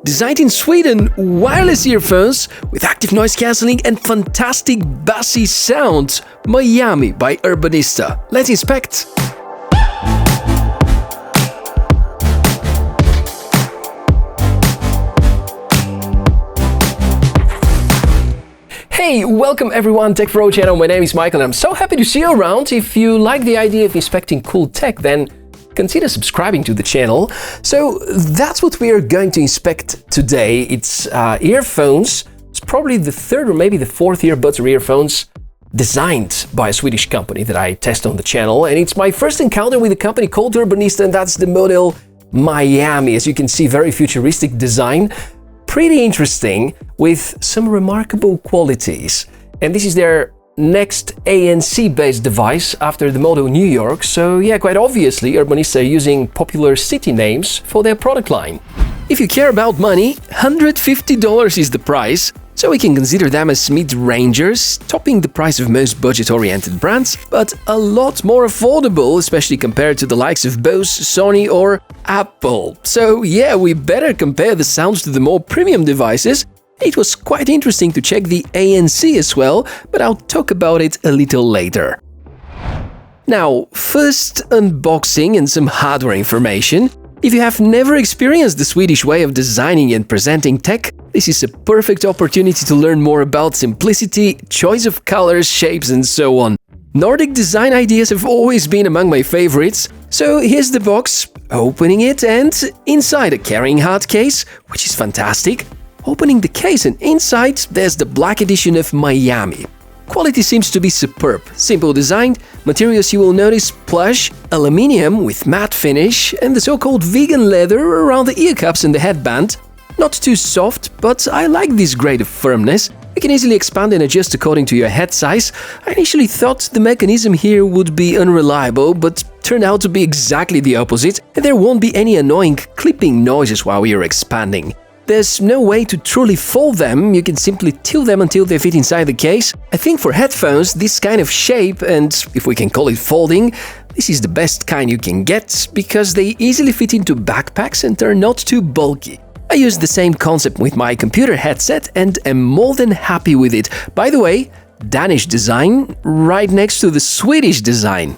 Designed in Sweden, wireless earphones with active noise cancelling and fantastic bassy sound. Miami by Urbanista. Let's inspect. Hey, welcome everyone, Tech Pro channel. My name is Michael and I'm so happy to see you around. If you like the idea of inspecting cool tech, then consider subscribing to the channel. So that's what we are going to inspect today. It's earphones. It's probably the third or maybe the fourth earbuds or earphones designed by a Swedish company that I test on the channel. And it's my first encounter with a company called Urbanista, and that's the model Miami. As you can see, very futuristic design. Pretty interesting with some remarkable qualities. And this is their next ANC-based device after the model New York. So yeah, quite obviously, Urbanista are using popular city names for their product line. If you care about money, $150 is the price. So we can consider them as mid-rangers, topping the price of most budget-oriented brands, but a lot more affordable, especially compared to the likes of Bose, Sony or Apple. So yeah, we better compare the sounds to the more premium devices. It was quite interesting to check the ANC as well, but I'll talk about it a little later. Now, first unboxing and some hardware information. If you have never experienced the Swedish way of designing and presenting tech, this is a perfect opportunity to learn more about simplicity, choice of colors, shapes and so on. Nordic design ideas have always been among my favorites, so here's the box, opening it, and inside a carrying hard case, which is fantastic. Opening the case and inside there's the black edition of Miami. Quality seems to be superb, simple design, materials you will notice plush, aluminium with matte finish and the so-called vegan leather around the ear cups and the headband. Not too soft, but I like this grade of firmness. You can easily expand and adjust according to your head size. I initially thought the mechanism here would be unreliable, but turned out to be exactly the opposite, and there won't be any annoying clipping noises while you're expanding. There's no way to truly fold them, you can simply tilt them until they fit inside the case. I think for headphones, this kind of shape, and if we can call it folding, this is the best kind you can get, because they easily fit into backpacks and are not too bulky. I use the same concept with my computer headset and am more than happy with it. By the way, Danish design right next to the Swedish design.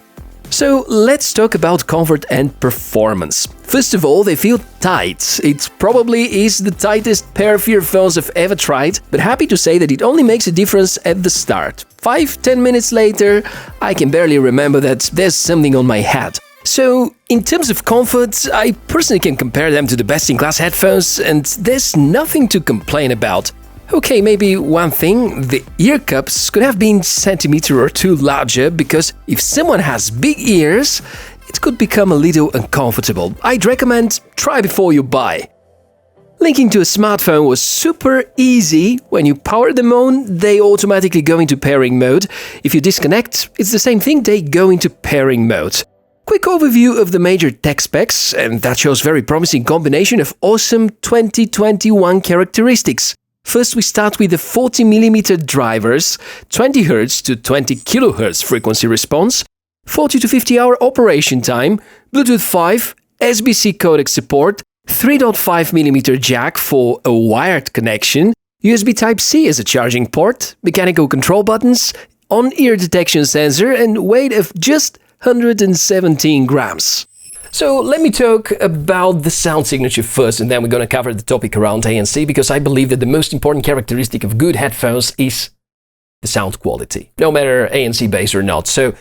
So let's talk about comfort and performance. First of all, they feel tight. It probably is the tightest pair of earphones I've ever tried, but happy to say that it only makes a difference at the start. 5-10 minutes later, I can barely remember that there's something on my head. So, in terms of comfort, I personally can compare them to the best-in-class headphones, and there's nothing to complain about. Okay, maybe one thing, the ear cups could have been centimeter or two larger, because if someone has big ears, it could become a little uncomfortable. I'd recommend try before you buy. Linking to a smartphone was super easy. When you power them on, they automatically go into pairing mode. If you disconnect, it's the same thing, they go into pairing mode. Quick overview of the major tech specs, and that shows very promising combination of awesome 2021 characteristics. First, we start with the 40mm drivers, 20Hz to 20 kHz frequency response, 40 to 50 hour operation time, Bluetooth 5, SBC codec support, 3.5mm jack for a wired connection, USB Type-C as a charging port, mechanical control buttons, on-ear detection sensor, and weight of just 117 grams. So let me talk about the sound signature first, and then we're going to cover the topic around ANC, because I believe that the most important characteristic of good headphones is the sound quality, no matter ANC based or not. So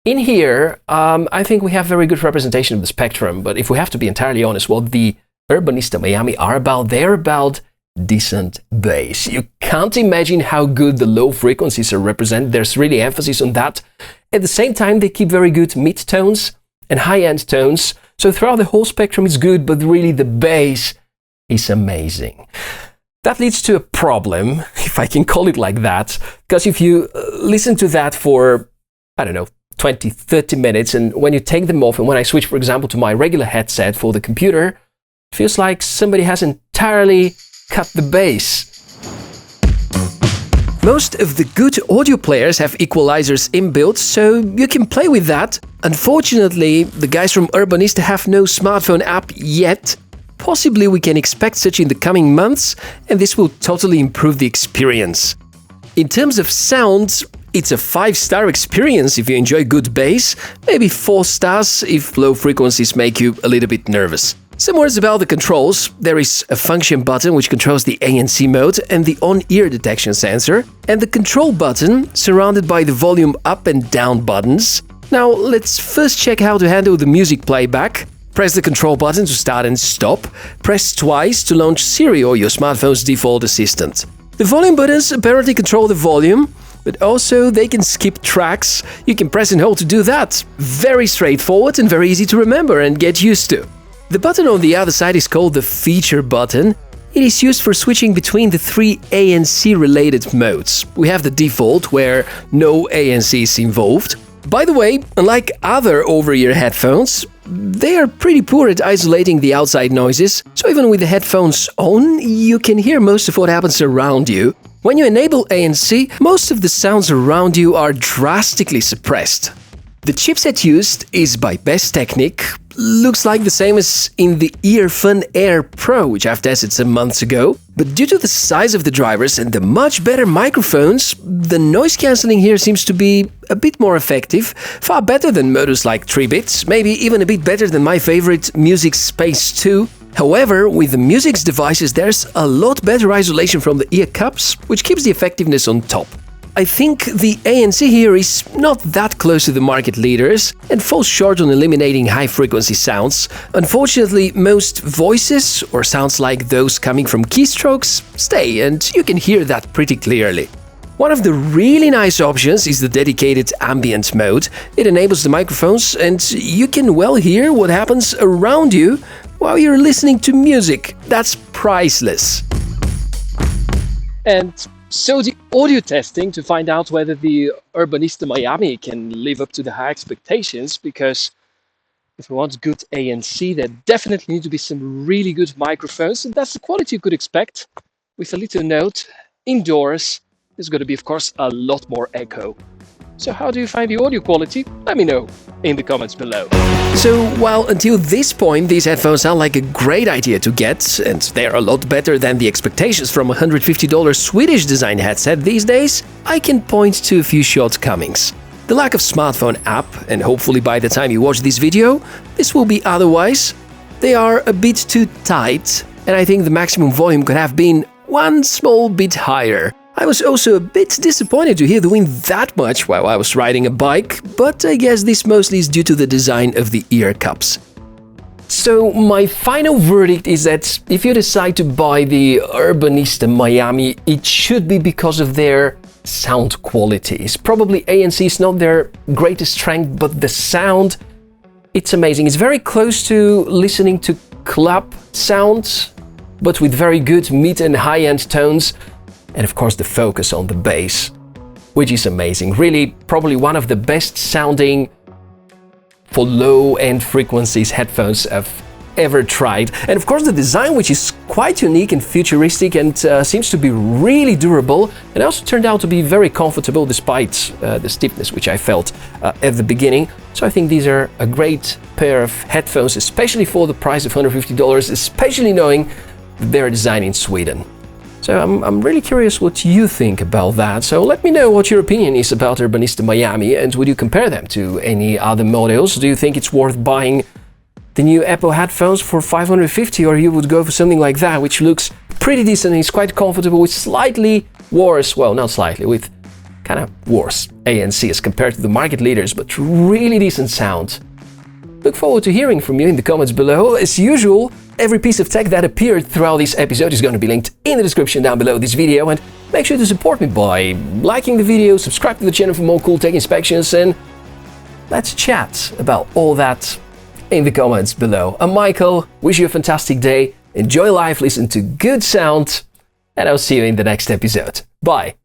in here, I think we have very good representation of the spectrum, but if we have to be entirely honest, what the Urbanista Miami are about, they're about decent bass. You can't imagine how good the low frequencies are represented. There's really emphasis on that. At the same time, they keep very good mid-tones and high-end tones. So throughout the whole spectrum is good, but really the bass is amazing. That leads to a problem, if I can call it like that, because if you listen to that for, I don't know, 20, 30 minutes, and when you take them off, and when I switch, for example, to my regular headset for the computer, it feels like somebody has entirely cut the bass. Most of the good audio players have equalizers inbuilt, so you can play with that. Unfortunately, the guys from Urbanista have no smartphone app yet, possibly we can expect such in the coming months, and this will totally improve the experience. In terms of sound, it's a 5-star experience if you enjoy good bass, maybe 4 stars if low frequencies make you a little bit nervous. Some words about the controls. There is a function button which controls the ANC mode and the on-ear detection sensor, and the control button surrounded by the volume up and down buttons. Now let's first check how to handle the music playback. Press the control button to start and stop. Press twice to launch Siri or your smartphone's default assistant. The volume buttons apparently control the volume, but also they can skip tracks. You can press and hold to do that. Very straightforward and very easy to remember and get used to. The button on the other side is called the feature button. It is used for switching between the 3 ANC related modes. We have the default, where no ANC is involved. By the way, unlike other over-ear headphones, they are pretty poor at isolating the outside noises, so even with the headphones on, you can hear most of what happens around you. When you enable ANC, most of the sounds around you are drastically suppressed. The chipset used is by Best Technic, looks like the same as in the Earfun Air Pro, which I've tested some months ago, but due to the size of the drivers and the much better microphones, the noise cancelling here seems to be a bit more effective, far better than models like 3-bit, maybe even a bit better than my favorite Music Space 2. However, with the Music's devices there's a lot better isolation from the ear cups, which keeps the effectiveness on top. I think the ANC here is not that close to the market leaders and falls short on eliminating high-frequency sounds. Unfortunately, most voices or sounds like those coming from keystrokes stay, and you can hear that pretty clearly. One of the really nice options is the dedicated ambient mode. It enables the microphones and you can well hear what happens around you while you're listening to music. That's priceless. And so the audio testing to find out whether the Urbanista Miami can live up to the high expectations, because if we want good ANC, there definitely need to be some really good microphones, and that's the quality you could expect. With a little note, indoors, there's going to be, of course, a lot more echo. So how do you find the audio quality? Let me know in the comments below. So while until this point these headphones sound like a great idea to get, and they're a lot better than the expectations from a $150 Swedish design headset these days, I can point to a few shortcomings. The lack of smartphone app, and hopefully by the time you watch this video, this will be otherwise. They are a bit too tight, and I think the maximum volume could have been one small bit higher. I was also a bit disappointed to hear the wind that much while I was riding a bike, but I guess this mostly is due to the design of the ear cups. So my final verdict is that if you decide to buy the Urbanista Miami, it should be because of their sound qualities. Probably ANC is not their greatest strength, but the sound, it's amazing. It's very close to listening to club sounds, but with very good mid and high-end tones. And of course the focus on the bass, which is amazing. Really, probably one of the best sounding for low-end frequencies headphones I've ever tried. And of course the design, which is quite unique and futuristic and seems to be really durable, and also turned out to be very comfortable despite the stiffness which I felt at the beginning. So I think these are a great pair of headphones, especially for the price of $150, especially knowing that they're designed in Sweden. So I'm really curious what you think about that. So let me know what your opinion is about Urbanista Miami, and would you compare them to any other models? Do you think it's worth buying the new Apple headphones for $550, or you would go for something like that, which looks pretty decent and is quite comfortable with slightly worse, well, not slightly, with kind of worse ANC as compared to the market leaders, but really decent sound? Look forward to hearing from you in the comments below. As usual, every piece of tech that appeared throughout this episode is going to be linked in the description down below this video, and make sure to support me by liking the video, subscribe to the channel for more cool tech inspections, and let's chat about all that in the comments below. I'm Michael, wish you a fantastic day, enjoy life, listen to good sound, and I'll see you in the next episode. Bye!